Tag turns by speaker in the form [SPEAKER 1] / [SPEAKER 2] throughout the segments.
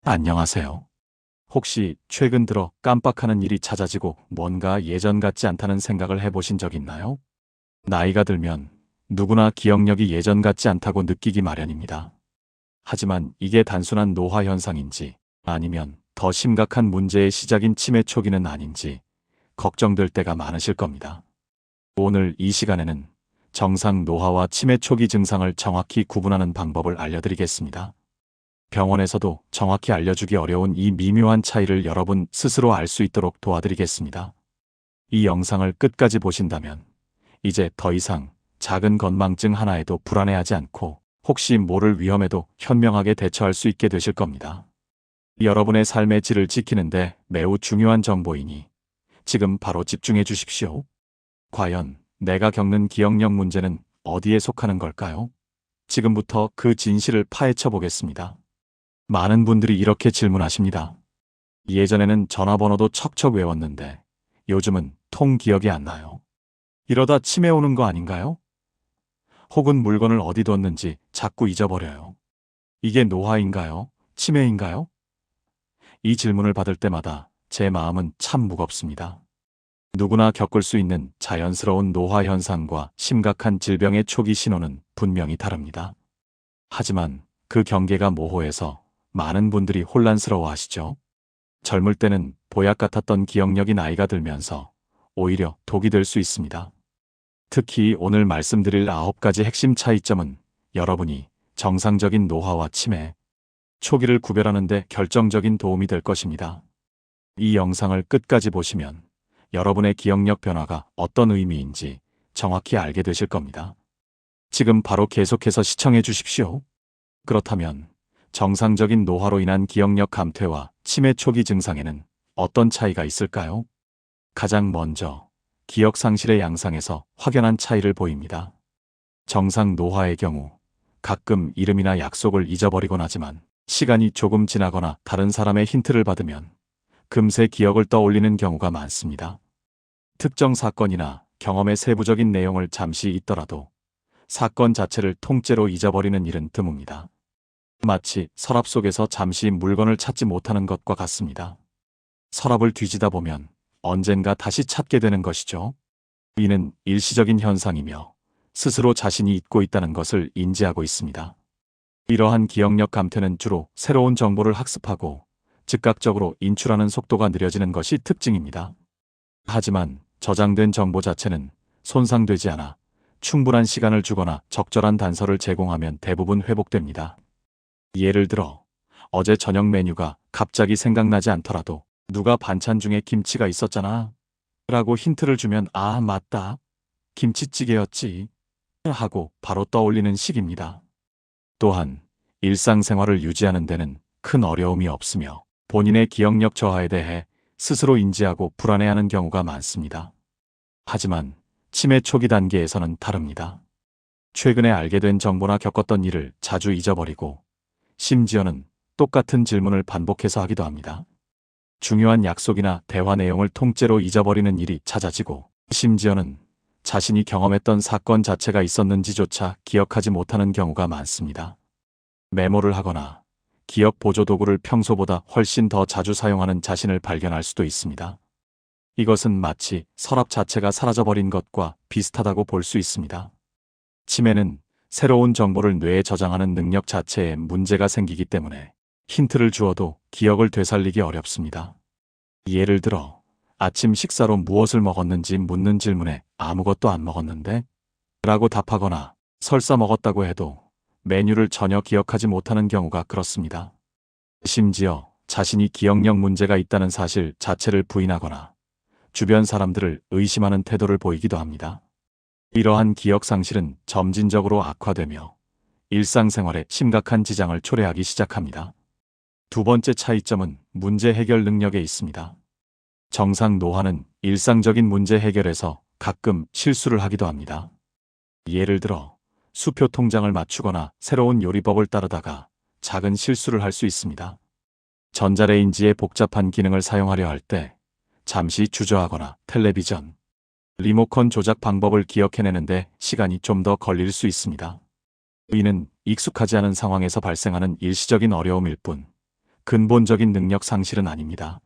[SPEAKER 1] 안녕하세요. 혹시 최근 들어 깜빡하는 일이 잦아지고 뭔가 예전 같지 않다는 생각을 해보신 적 있나요? 나이가 들면 누구나 기억력이 예전 같지 않다고 느끼기 마련입니다. 하지만 이게 단순한 노화 현상인지 아니면 더 심각한 문제의 시작인 치매 초기는 아닌지 걱정될 때가 많으실 겁니다. 오늘 이 시간에는 정상 노화와 치매 초기 증상을 정확히 구분하는 방법을 알려드리겠습니다. 병원에서도 정확히 알려주기 어려운 이 미묘한 차이를 여러분 스스로 알 수 있도록 도와드리겠습니다. 이 영상을 끝까지 보신다면 이제 더 이상 작은 건망증 하나에도 불안해하지 않고 혹시 모를 위험에도 현명하게 대처할 수 있게 되실 겁니다. 여러분의 삶의 질을 지키는데 매우 중요한 정보이니 지금 바로 집중해 주십시오. 과연 내가 겪는 기억력 문제는 어디에 속하는 걸까요? 지금부터 그 진실을 파헤쳐 보겠습니다. 많은 분들이 이렇게 질문하십니다. 예전에는 전화번호도 척척 외웠는데 요즘은 통 기억이 안 나요. 이러다 치매 오는 거 아닌가요? 혹은 물건을 어디 뒀는지 자꾸 잊어버려요. 이게 노화인가요? 치매인가요? 이 질문을 받을 때마다 제 마음은 참 무겁습니다. 누구나 겪을 수 있는 자연스러운 노화 현상과 심각한 질병의 초기 신호는 분명히 다릅니다. 하지만 그 경계가 모호해서 많은 분들이 혼란스러워 하시죠. 젊을 때는 보약 같았던 기억력이 나이가 들면서 오히려 독이 될 수 있습니다. 특히 오늘 말씀드릴 9가지 핵심 차이점은 여러분이 정상적인 노화와 치매, 초기를 구별하는 데 결정적인 도움이 될 것입니다. 이 영상을 끝까지 보시면 여러분의 기억력 변화가 어떤 의미인지 정확히 알게 되실 겁니다. 지금 바로 계속해서 시청해 주십시오. 그렇다면 정상적인 노화로 인한 기억력 감퇴와 치매 초기 증상에는 어떤 차이가 있을까요? 가장 먼저 기억 상실의 양상에서 확연한 차이를 보입니다. 정상 노화의 경우 가끔 이름이나 약속을 잊어버리곤 하지만 시간이 조금 지나거나 다른 사람의 힌트를 받으면 금세 기억을 떠올리는 경우가 많습니다. 특정 사건이나 경험의 세부적인 내용을 잠시 잊더라도 사건 자체를 통째로 잊어버리는 일은 드뭅니다. 마치 서랍 속에서 잠시 물건을 찾지 못하는 것과 같습니다. 서랍을 뒤지다 보면 언젠가 다시 찾게 되는 것이죠. 이는 일시적인 현상이며 스스로 자신이 잊고 있다는 것을 인지하고 있습니다. 이러한 기억력 감퇴는 주로 새로운 정보를 학습하고 즉각적으로 인출하는 속도가 느려지는 것이 특징입니다. 하지만 저장된 정보 자체는 손상되지 않아 충분한 시간을 주거나 적절한 단서를 제공하면 대부분 회복됩니다. 예를 들어 어제 저녁 메뉴가 갑자기 생각나지 않더라도 누가 반찬 중에 김치가 있었잖아 라고 힌트를 주면 아 맞다 김치찌개였지 하고 바로 떠올리는 식입니다. 또한 일상생활을 유지하는 데는 큰 어려움이 없으며 본인의 기억력 저하에 대해 스스로 인지하고 불안해하는 경우가 많습니다. 하지만 치매 초기 단계에서는 다릅니다. 최근에 알게 된 정보나 겪었던 일을 자주 잊어버리고 심지어는 똑같은 질문을 반복해서 하기도 합니다. 중요한 약속이나 대화 내용을 통째로 잊어버리는 일이 잦아지고 심지어는 자신이 경험했던 사건 자체가 있었는지조차 기억하지 못하는 경우가 많습니다. 메모를 하거나 기억 보조 도구를 평소보다 훨씬 더 자주 사용하는 자신을 발견할 수도 있습니다. 이것은 마치 서랍 자체가 사라져버린 것과 비슷하다고 볼 수 있습니다. 치매는 새로운 정보를 뇌에 저장하는 능력 자체에 문제가 생기기 때문에 힌트를 주어도 기억을 되살리기 어렵습니다. 예를 들어 아침 식사로 무엇을 먹었는지 묻는 질문에 아무것도 안 먹었는데? 라고 답하거나 설사 먹었다고 해도 메뉴를 전혀 기억하지 못하는 경우가 그렇습니다. 심지어 자신이 기억력 문제가 있다는 사실 자체를 부인하거나 주변 사람들을 의심하는 태도를 보이기도 합니다. 이러한 기억 상실은 점진적으로 악화되며 일상생활에 심각한 지장을 초래하기 시작합니다. 두 번째 차이점은 문제 해결 능력에 있습니다. 정상 노화는 일상적인 문제 해결에서 가끔 실수를 하기도 합니다. 예를 들어 수표 통장을 맞추거나 새로운 요리법을 따르다가 작은 실수를 할 수 있습니다. 전자레인지의 복잡한 기능을 사용하려 할 때 잠시 주저하거나 텔레비전, 리모컨 조작 방법을 기억해내는데 시간이 좀 더 걸릴 수 있습니다. 이는 익숙하지 않은 상황에서 발생하는 일시적인 어려움일 뿐 근본적인 능력 상실은 아닙니다.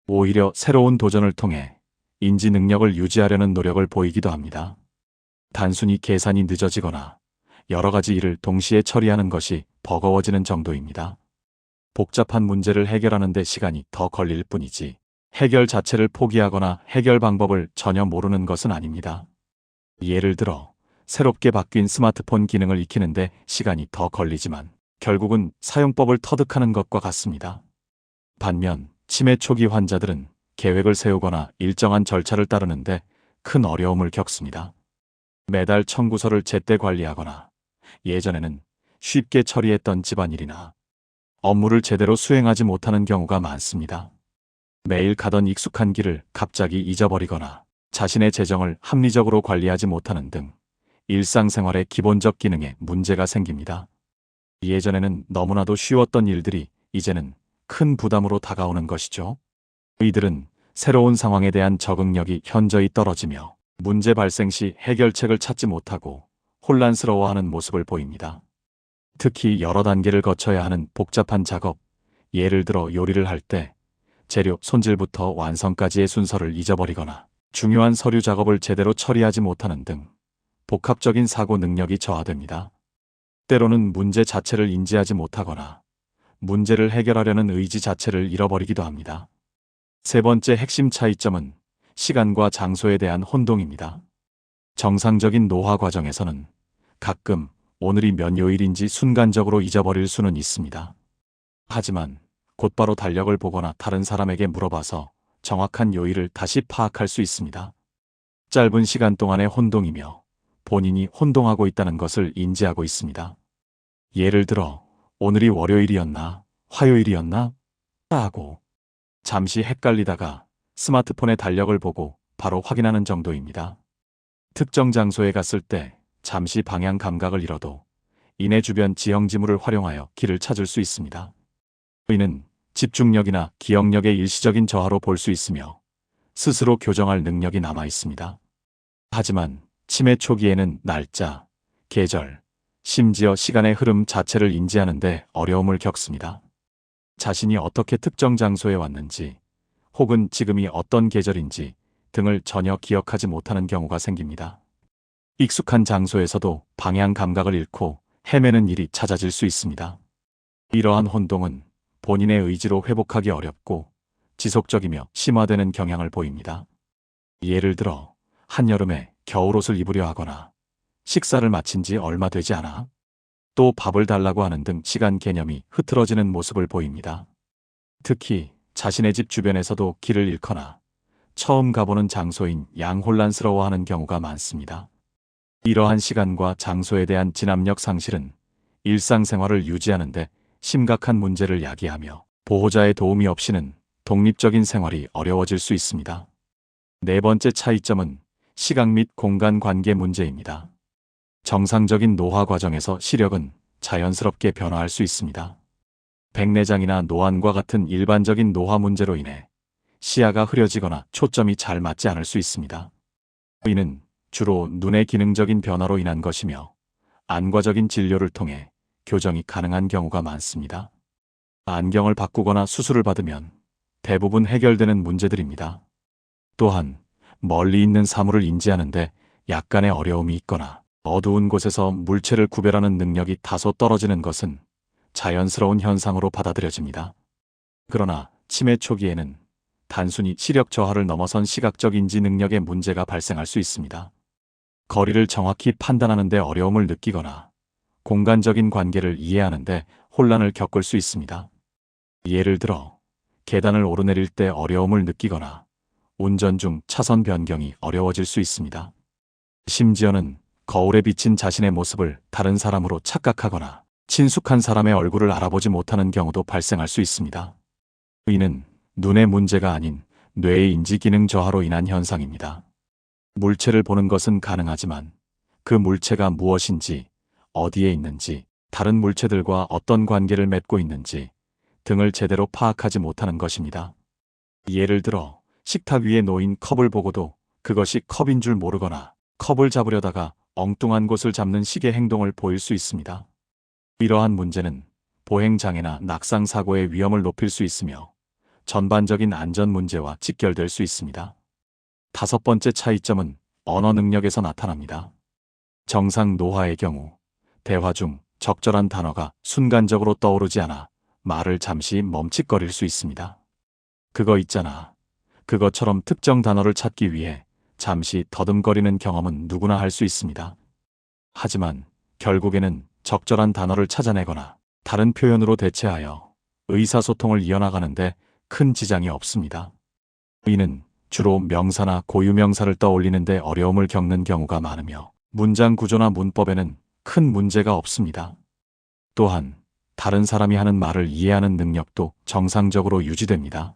[SPEAKER 1] 오히려 새로운 도전을 통해 인지 능력을 유지하려는 노력을 보이기도 합니다. 단순히 계산이 늦어지거나 여러 가지 일을 동시에 처리하는 것이 버거워지는 정도입니다. 복잡한 문제를 해결하는 데 시간이 더 걸릴 뿐이지 해결 자체를 포기하거나 해결 방법을 전혀 모르는 것은 아닙니다. 예를 들어 새롭게 바뀐 스마트폰 기능을 익히는데 시간이 더 걸리지만 결국은 사용법을 터득하는 것과 같습니다. 반면 치매 초기 환자들은 계획을 세우거나 일정한 절차를 따르는데 큰 어려움을 겪습니다. 매달 청구서를 제때 관리하거나 예전에는 쉽게 처리했던 집안일이나 업무를 제대로 수행하지 못하는 경우가 많습니다. 매일 가던 익숙한 길을 갑자기 잊어버리거나 자신의 재정을 합리적으로 관리하지 못하는 등 일상생활의 기본적 기능에 문제가 생깁니다. 예전에는 너무나도 쉬웠던 일들이 이제는 큰 부담으로 다가오는 것이죠. 이들은 새로운 상황에 대한 적응력이 현저히 떨어지며 문제 발생 시 해결책을 찾지 못하고 혼란스러워하는 모습을 보입니다. 특히 여러 단계를 거쳐야 하는 복잡한 작업, 예를 들어 요리를 할 때 재료 손질부터 완성까지의 순서를 잊어버리거나 중요한 서류 작업을 제대로 처리하지 못하는 등 복합적인 사고 능력이 저하됩니다. 때로는 문제 자체를 인지하지 못하거나 문제를 해결하려는 의지 자체를 잃어버리기도 합니다. 세 번째 핵심 차이점은 시간과 장소에 대한 혼동입니다. 정상적인 노화 과정에서는 가끔 오늘이 몇 요일인지 순간적으로 잊어버릴 수는 있습니다. 하지만 곧바로 달력을 보거나 다른 사람에게 물어봐서 정확한 요일을 다시 파악할 수 있습니다. 짧은 시간 동안의 혼동이며 본인이 혼동하고 있다는 것을 인지하고 있습니다. 예를 들어 오늘이 월요일이었나 화요일이었나 하고 잠시 헷갈리다가 스마트폰의 달력을 보고 바로 확인하는 정도입니다. 특정 장소에 갔을 때 잠시 방향 감각을 잃어도 이내 주변 지형 지물을 활용하여 길을 찾을 수 있습니다. 이는 집중력이나 기억력의 일시적인 저하로 볼 수 있으며 스스로 교정할 능력이 남아 있습니다. 하지만 치매 초기에는 날짜, 계절, 심지어 시간의 흐름 자체를 인지하는 데 어려움을 겪습니다. 자신이 어떻게 특정 장소에 왔는지 혹은 지금이 어떤 계절인지 등을 전혀 기억하지 못하는 경우가 생깁니다. 익숙한 장소에서도 방향 감각을 잃고 헤매는 일이 잦아질 수 있습니다. 이러한 혼동은 본인의 의지로 회복하기 어렵고 지속적이며 심화되는 경향을 보입니다. 예를 들어 한여름에 겨울옷을 입으려 하거나 식사를 마친 지 얼마 되지 않아 또 밥을 달라고 하는 등 시간 개념이 흐트러지는 모습을 보입니다. 특히 자신의 집 주변에서도 길을 잃거나 처음 가보는 장소인 양혼란스러워하는 경우가 많습니다. 이러한 시간과 장소에 대한 진압력 상실은 일상생활을 유지하는 데 심각한 문제를 야기하며 보호자의 도움이 없이는 독립적인 생활이 어려워질 수 있습니다. 네 번째 차이점은 시각 및 공간 관계 문제입니다. 정상적인 노화 과정에서 시력은 자연스럽게 변화할 수 있습니다. 백내장이나 노안과 같은 일반적인 노화 문제로 인해 시야가 흐려지거나 초점이 잘 맞지 않을 수 있습니다. 이는 주로 눈의 기능적인 변화로 인한 것이며 안과적인 진료를 통해 교정이 가능한 경우가 많습니다. 안경을 바꾸거나 수술을 받으면 대부분 해결되는 문제들입니다. 또한 멀리 있는 사물을 인지하는데 약간의 어려움이 있거나 어두운 곳에서 물체를 구별하는 능력이 다소 떨어지는 것은 자연스러운 현상으로 받아들여집니다. 그러나 치매 초기에는 단순히 시력 저하를 넘어선 시각적 인지 능력의 문제가 발생할 수 있습니다. 거리를 정확히 판단하는 데 어려움을 느끼거나 공간적인 관계를 이해하는 데 혼란을 겪을 수 있습니다. 예를 들어 계단을 오르내릴 때 어려움을 느끼거나 운전 중 차선 변경이 어려워질 수 있습니다. 심지어는 거울에 비친 자신의 모습을 다른 사람으로 착각하거나 친숙한 사람의 얼굴을 알아보지 못하는 경우도 발생할 수 있습니다. 이는 눈의 문제가 아닌 뇌의 인지 기능 저하로 인한 현상입니다. 물체를 보는 것은 가능하지만 그 물체가 무엇인지, 어디에 있는지, 다른 물체들과 어떤 관계를 맺고 있는지 등을 제대로 파악하지 못하는 것입니다. 예를 들어 식탁 위에 놓인 컵을 보고도 그것이 컵인 줄 모르거나 컵을 잡으려다가 엉뚱한 곳을 잡는 식의 행동을 보일 수 있습니다. 이러한 문제는 보행장애나 낙상사고의 위험을 높일 수 있으며 전반적인 안전 문제와 직결될 수 있습니다. 다섯 번째 차이점은 언어 능력에서 나타납니다. 정상 노화의 경우 대화 중 적절한 단어가 순간적으로 떠오르지 않아 말을 잠시 멈칫거릴 수 있습니다. 그거 있잖아. 그것처럼 특정 단어를 찾기 위해 잠시 더듬거리는 경험은 누구나 할 수 있습니다. 하지만 결국에는 적절한 단어를 찾아내거나 다른 표현으로 대체하여 의사소통을 이어나가는데 큰 지장이 없습니다. 이는 주로 명사나 고유명사를 떠올리는데 어려움을 겪는 경우가 많으며 문장 구조나 문법에는 큰 문제가 없습니다. 또한 다른 사람이 하는 말을 이해하는 능력도 정상적으로 유지됩니다.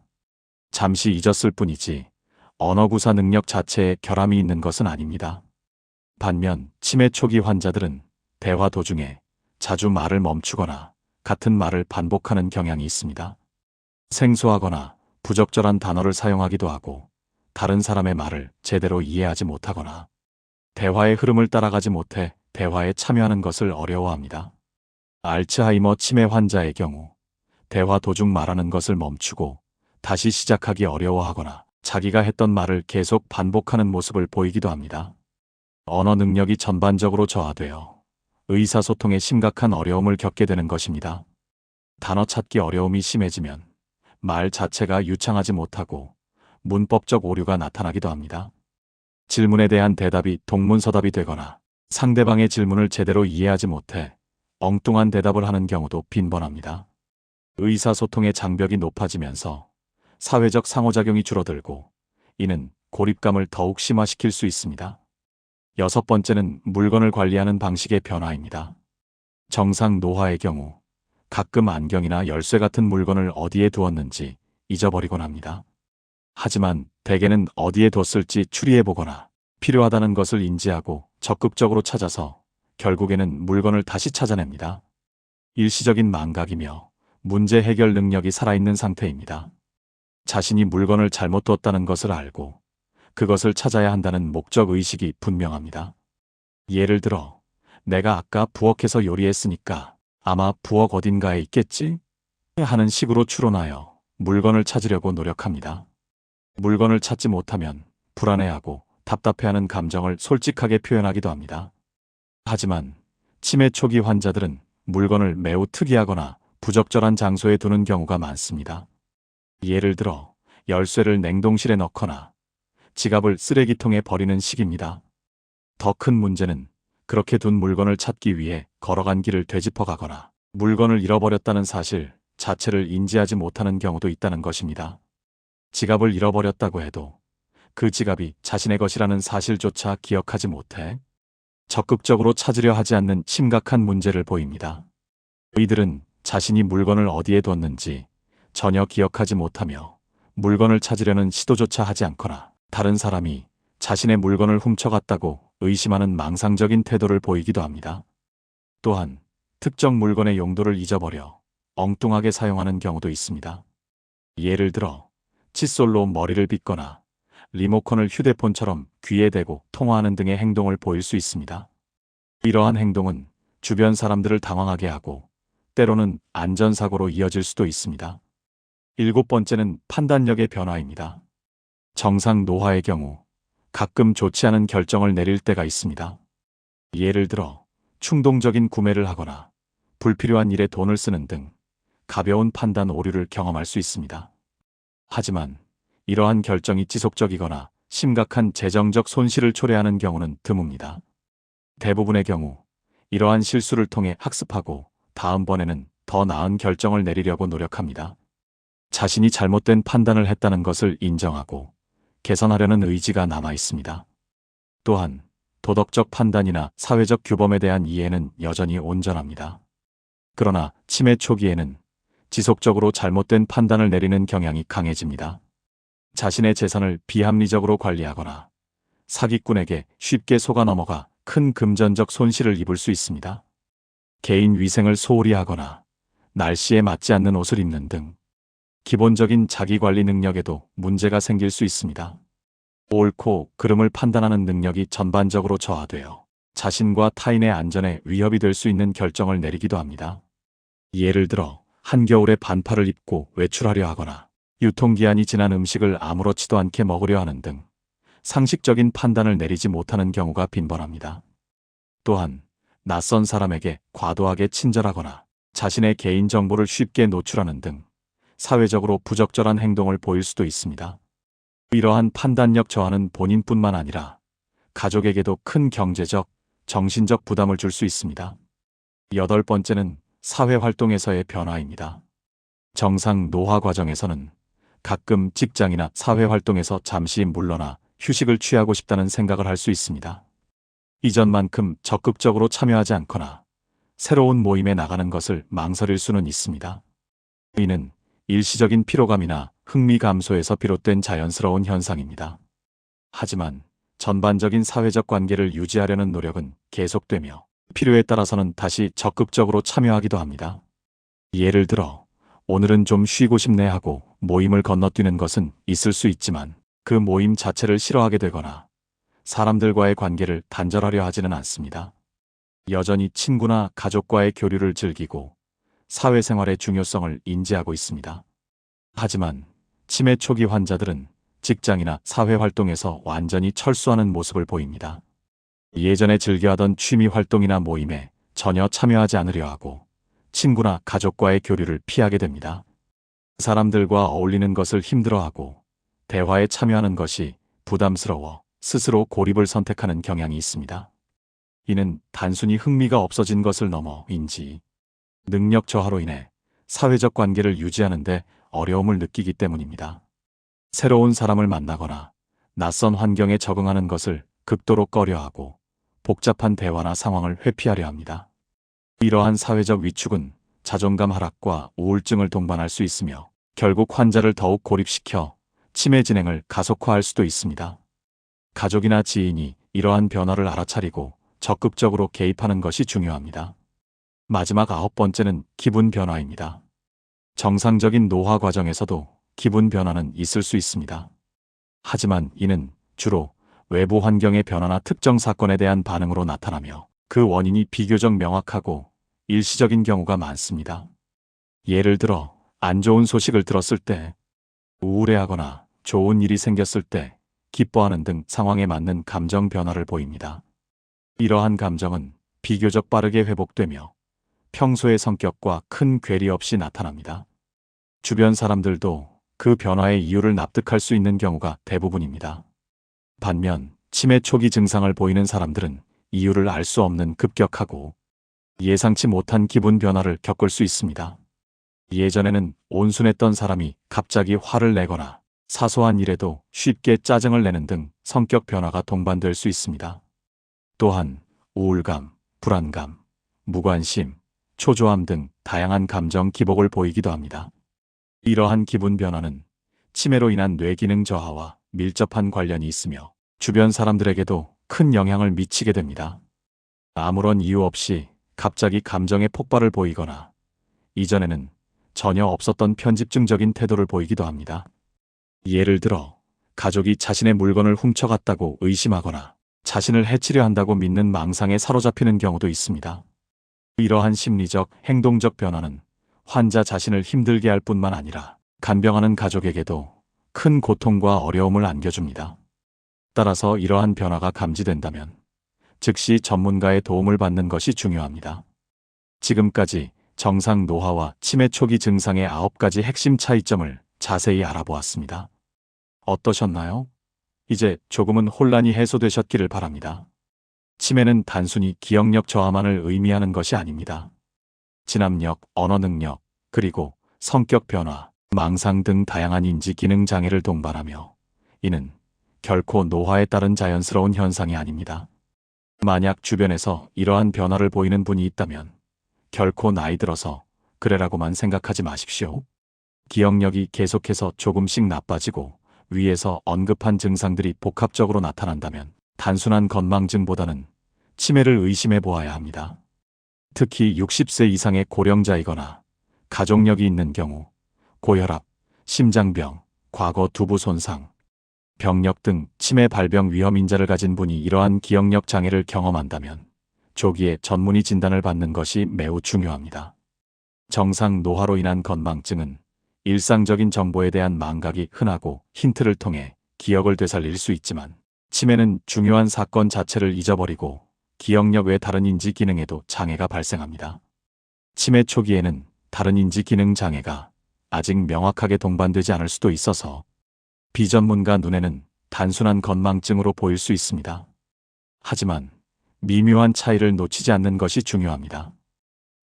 [SPEAKER 1] 잠시 잊었을 뿐이지 언어구사 능력 자체에 결함이 있는 것은 아닙니다. 반면 치매 초기 환자들은 대화 도중에 자주 말을 멈추거나 같은 말을 반복하는 경향이 있습니다. 생소하거나 부적절한 단어를 사용하기도 하고 다른 사람의 말을 제대로 이해하지 못하거나 대화의 흐름을 따라가지 못해 대화에 참여하는 것을 어려워합니다. 알츠하이머 치매 환자의 경우 대화 도중 말하는 것을 멈추고 다시 시작하기 어려워하거나 자기가 했던 말을 계속 반복하는 모습을 보이기도 합니다. 언어 능력이 전반적으로 저하되어 의사소통에 심각한 어려움을 겪게 되는 것입니다. 단어 찾기 어려움이 심해지면 말 자체가 유창하지 못하고 문법적 오류가 나타나기도 합니다. 질문에 대한 대답이 동문서답이 되거나 상대방의 질문을 제대로 이해하지 못해 엉뚱한 대답을 하는 경우도 빈번합니다. 의사소통의 장벽이 높아지면서 사회적 상호작용이 줄어들고 이는 고립감을 더욱 심화시킬 수 있습니다. 여섯 번째는 물건을 관리하는 방식의 변화입니다. 정상 노화의 경우 가끔 안경이나 열쇠 같은 물건을 어디에 두었는지 잊어버리곤 합니다. 하지만 대개는 어디에 뒀을지 추리해보거나 필요하다는 것을 인지하고 적극적으로 찾아서 결국에는 물건을 다시 찾아냅니다. 일시적인 망각이며 문제 해결 능력이 살아있는 상태입니다. 자신이 물건을 잘못 뒀다는 것을 알고 그것을 찾아야 한다는 목적 의식이 분명합니다. 예를 들어 내가 아까 부엌에서 요리했으니까 아마 부엌 어딘가에 있겠지? 하는 식으로 추론하여 물건을 찾으려고 노력합니다. 물건을 찾지 못하면 불안해하고 답답해하는 감정을 솔직하게 표현하기도 합니다. 하지만 치매 초기 환자들은 물건을 매우 특이하거나 부적절한 장소에 두는 경우가 많습니다. 예를 들어 열쇠를 냉동실에 넣거나 지갑을 쓰레기통에 버리는 식입니다. 더 큰 문제는 그렇게 둔 물건을 찾기 위해 걸어간 길을 되짚어 가거나 물건을 잃어버렸다는 사실 자체를 인지하지 못하는 경우도 있다는 것입니다. 지갑을 잃어버렸다고 해도 그 지갑이 자신의 것이라는 사실조차 기억하지 못해 적극적으로 찾으려 하지 않는 심각한 문제를 보입니다. 이들은 자신이 물건을 어디에 뒀는지 전혀 기억하지 못하며 물건을 찾으려는 시도조차 하지 않거나 다른 사람이 자신의 물건을 훔쳐갔다고 의심하는 망상적인 태도를 보이기도 합니다. 또한 특정 물건의 용도를 잊어버려 엉뚱하게 사용하는 경우도 있습니다. 예를 들어 칫솔로 머리를 빗거나 리모컨을 휴대폰처럼 귀에 대고 통화하는 등의 행동을 보일 수 있습니다. 이러한 행동은 주변 사람들을 당황하게 하고 때로는 안전사고로 이어질 수도 있습니다. 일곱 번째는 판단력의 변화입니다. 정상 노화의 경우 가끔 좋지 않은 결정을 내릴 때가 있습니다. 예를 들어 충동적인 구매를 하거나 불필요한 일에 돈을 쓰는 등 가벼운 판단 오류를 경험할 수 있습니다. 하지만 이러한 결정이 지속적이거나 심각한 재정적 손실을 초래하는 경우는 드뭅니다. 대부분의 경우 이러한 실수를 통해 학습하고 다음번에는 더 나은 결정을 내리려고 노력합니다. 자신이 잘못된 판단을 했다는 것을 인정하고 개선하려는 의지가 남아 있습니다. 또한 도덕적 판단이나 사회적 규범에 대한 이해는 여전히 온전합니다. 그러나 치매 초기에는 지속적으로 잘못된 판단을 내리는 경향이 강해집니다. 자신의 재산을 비합리적으로 관리하거나 사기꾼에게 쉽게 속아 넘어가 큰 금전적 손실을 입을 수 있습니다. 개인 위생을 소홀히 하거나 날씨에 맞지 않는 옷을 입는 등 기본적인 자기관리 능력에도 문제가 생길 수 있습니다. 옳고 그름을 판단하는 능력이 전반적으로 저하되어 자신과 타인의 안전에 위협이 될 수 있는 결정을 내리기도 합니다. 예를 들어 한겨울에 반팔을 입고 외출하려 하거나 유통기한이 지난 음식을 아무렇지도 않게 먹으려 하는 등 상식적인 판단을 내리지 못하는 경우가 빈번합니다. 또한 낯선 사람에게 과도하게 친절하거나 자신의 개인정보를 쉽게 노출하는 등 사회적으로 부적절한 행동을 보일 수도 있습니다. 이러한 판단력 저하는 본인뿐만 아니라 가족에게도 큰 경제적, 정신적 부담을 줄 수 있습니다. 8번째는 사회활동에서의 변화입니다. 정상 노화 과정에서는 가끔 직장이나 사회활동에서 잠시 물러나 휴식을 취하고 싶다는 생각을 할 수 있습니다. 이전만큼 적극적으로 참여하지 않거나 새로운 모임에 나가는 것을 망설일 수는 있습니다. 이는 일시적인 피로감이나 흥미 감소에서 비롯된 자연스러운 현상입니다. 하지만 전반적인 사회적 관계를 유지하려는 노력은 계속되며 필요에 따라서는 다시 적극적으로 참여하기도 합니다. 예를 들어 오늘은 좀 쉬고 싶네 하고 모임을 건너뛰는 것은 있을 수 있지만 그 모임 자체를 싫어하게 되거나 사람들과의 관계를 단절하려 하지는 않습니다. 여전히 친구나 가족과의 교류를 즐기고 사회생활의 중요성을 인지하고 있습니다. 하지만 치매 초기 환자들은 직장이나 사회활동에서 완전히 철수하는 모습을 보입니다. 예전에 즐겨하던 취미 활동이나 모임에 전혀 참여하지 않으려 하고 친구나 가족과의 교류를 피하게 됩니다. 사람들과 어울리는 것을 힘들어하고 대화에 참여하는 것이 부담스러워 스스로 고립을 선택하는 경향이 있습니다. 이는 단순히 흥미가 없어진 것을 넘어인지 능력 저하로 인해 사회적 관계를 유지하는 데 어려움을 느끼기 때문입니다. 새로운 사람을 만나거나 낯선 환경에 적응하는 것을 극도로 꺼려하고 복잡한 대화나 상황을 회피하려 합니다. 이러한 사회적 위축은 자존감 하락과 우울증을 동반할 수 있으며 결국 환자를 더욱 고립시켜 치매 진행을 가속화할 수도 있습니다. 가족이나 지인이 이러한 변화를 알아차리고 적극적으로 개입하는 것이 중요합니다. 마지막 9번째는 기분 변화입니다. 정상적인 노화 과정에서도 기분 변화는 있을 수 있습니다. 하지만 이는 주로 외부 환경의 변화나 특정 사건에 대한 반응으로 나타나며 그 원인이 비교적 명확하고 일시적인 경우가 많습니다. 예를 들어 안 좋은 소식을 들었을 때, 우울해하거나 좋은 일이 생겼을 때 기뻐하는 등 상황에 맞는 감정 변화를 보입니다. 이러한 감정은 비교적 빠르게 회복되며 평소의 성격과 큰 괴리 없이 나타납니다. 주변 사람들도 그 변화의 이유를 납득할 수 있는 경우가 대부분입니다. 반면 치매 초기 증상을 보이는 사람들은 이유를 알 수 없는 급격하고 예상치 못한 기분 변화를 겪을 수 있습니다. 예전에는 온순했던 사람이 갑자기 화를 내거나 사소한 일에도 쉽게 짜증을 내는 등 성격 변화가 동반될 수 있습니다. 또한 우울감, 불안감, 무관심, 초조함 등 다양한 감정 기복을 보이기도 합니다. 이러한 기분 변화는 치매로 인한 뇌기능 저하와 밀접한 관련이 있으며 주변 사람들에게도 큰 영향을 미치게 됩니다. 아무런 이유 없이 갑자기 감정의 폭발을 보이거나 이전에는 전혀 없었던 편집증적인 태도를 보이기도 합니다. 예를 들어 가족이 자신의 물건을 훔쳐갔다고 의심하거나 자신을 해치려 한다고 믿는 망상에 사로잡히는 경우도 있습니다. 이러한 심리적, 행동적 변화는 환자 자신을 힘들게 할 뿐만 아니라 간병하는 가족에게도 큰 고통과 어려움을 안겨줍니다. 따라서 이러한 변화가 감지된다면 즉시 전문가의 도움을 받는 것이 중요합니다. 지금까지 정상 노화와 치매 초기 증상의 9가지 핵심 차이점을 자세히 알아보았습니다. 어떠셨나요? 이제 조금은 혼란이 해소되셨기를 바랍니다. 치매는 단순히 기억력 저하만을 의미하는 것이 아닙니다. 진압력, 언어 능력, 그리고 성격 변화, 망상 등 다양한 인지 기능 장애를 동반하며 이는 결코 노화에 따른 자연스러운 현상이 아닙니다. 만약 주변에서 이러한 변화를 보이는 분이 있다면 결코 나이 들어서 그래라고만 생각하지 마십시오. 기억력이 계속해서 조금씩 나빠지고 위에서 언급한 증상들이 복합적으로 나타난다면 단순한 건망증보다는 치매를 의심해 보아야 합니다. 특히 60세 이상의 고령자이거나 가족력이 있는 경우 고혈압, 심장병, 과거 두부 손상, 병력 등 치매 발병 위험 인자를 가진 분이 이러한 기억력 장애를 경험한다면 조기에 전문의 진단을 받는 것이 매우 중요합니다. 정상 노화로 인한 건망증은 일상적인 정보에 대한 망각이 흔하고 힌트를 통해 기억을 되살릴 수 있지만, 치매는 중요한 사건 자체를 잊어버리고 기억력 외 다른 인지 기능에도 장애가 발생합니다. 치매 초기에는 다른 인지 기능 장애가 아직 명확하게 동반되지 않을 수도 있어서 비전문가 눈에는 단순한 건망증으로 보일 수 있습니다. 하지만 미묘한 차이를 놓치지 않는 것이 중요합니다.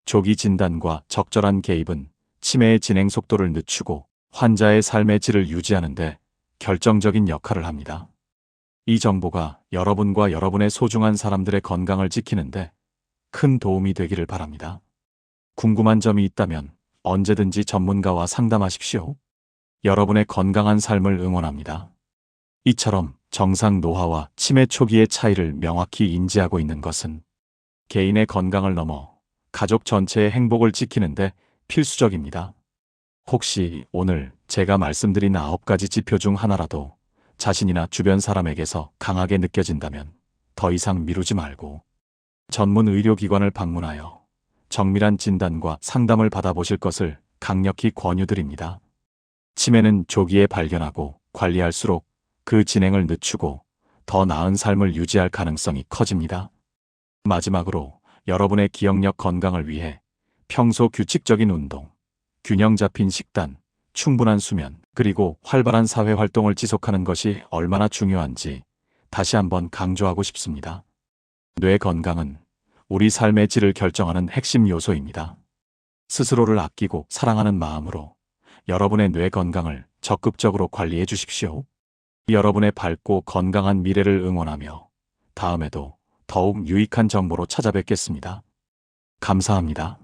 [SPEAKER 1] 조기 진단과 적절한 개입은 치매의 진행 속도를 늦추고 환자의 삶의 질을 유지하는 데 결정적인 역할을 합니다. 이 정보가 여러분과 여러분의 소중한 사람들의 건강을 지키는데 큰 도움이 되기를 바랍니다. 궁금한 점이 있다면 언제든지 전문가와 상담하십시오. 여러분의 건강한 삶을 응원합니다. 이처럼 정상 노화와 치매 초기의 차이를 명확히 인지하고 있는 것은 개인의 건강을 넘어 가족 전체의 행복을 지키는데 필수적입니다. 혹시 오늘 제가 말씀드린 9가지 지표 중 하나라도 자신이나 주변 사람에게서 강하게 느껴진다면 더 이상 미루지 말고 전문 의료기관을 방문하여 정밀한 진단과 상담을 받아보실 것을 강력히 권유드립니다. 치매는 조기에 발견하고 관리할수록 그 진행을 늦추고 더 나은 삶을 유지할 가능성이 커집니다. 마지막으로 여러분의 기억력 건강을 위해 평소 규칙적인 운동, 균형 잡힌 식단, 충분한 수면, 그리고 활발한 사회 활동을 지속하는 것이 얼마나 중요한지 다시 한번 강조하고 싶습니다. 뇌 건강은 우리 삶의 질을 결정하는 핵심 요소입니다. 스스로를 아끼고 사랑하는 마음으로 여러분의 뇌 건강을 적극적으로 관리해 주십시오. 여러분의 밝고 건강한 미래를 응원하며 다음에도 더욱 유익한 정보로 찾아뵙겠습니다. 감사합니다.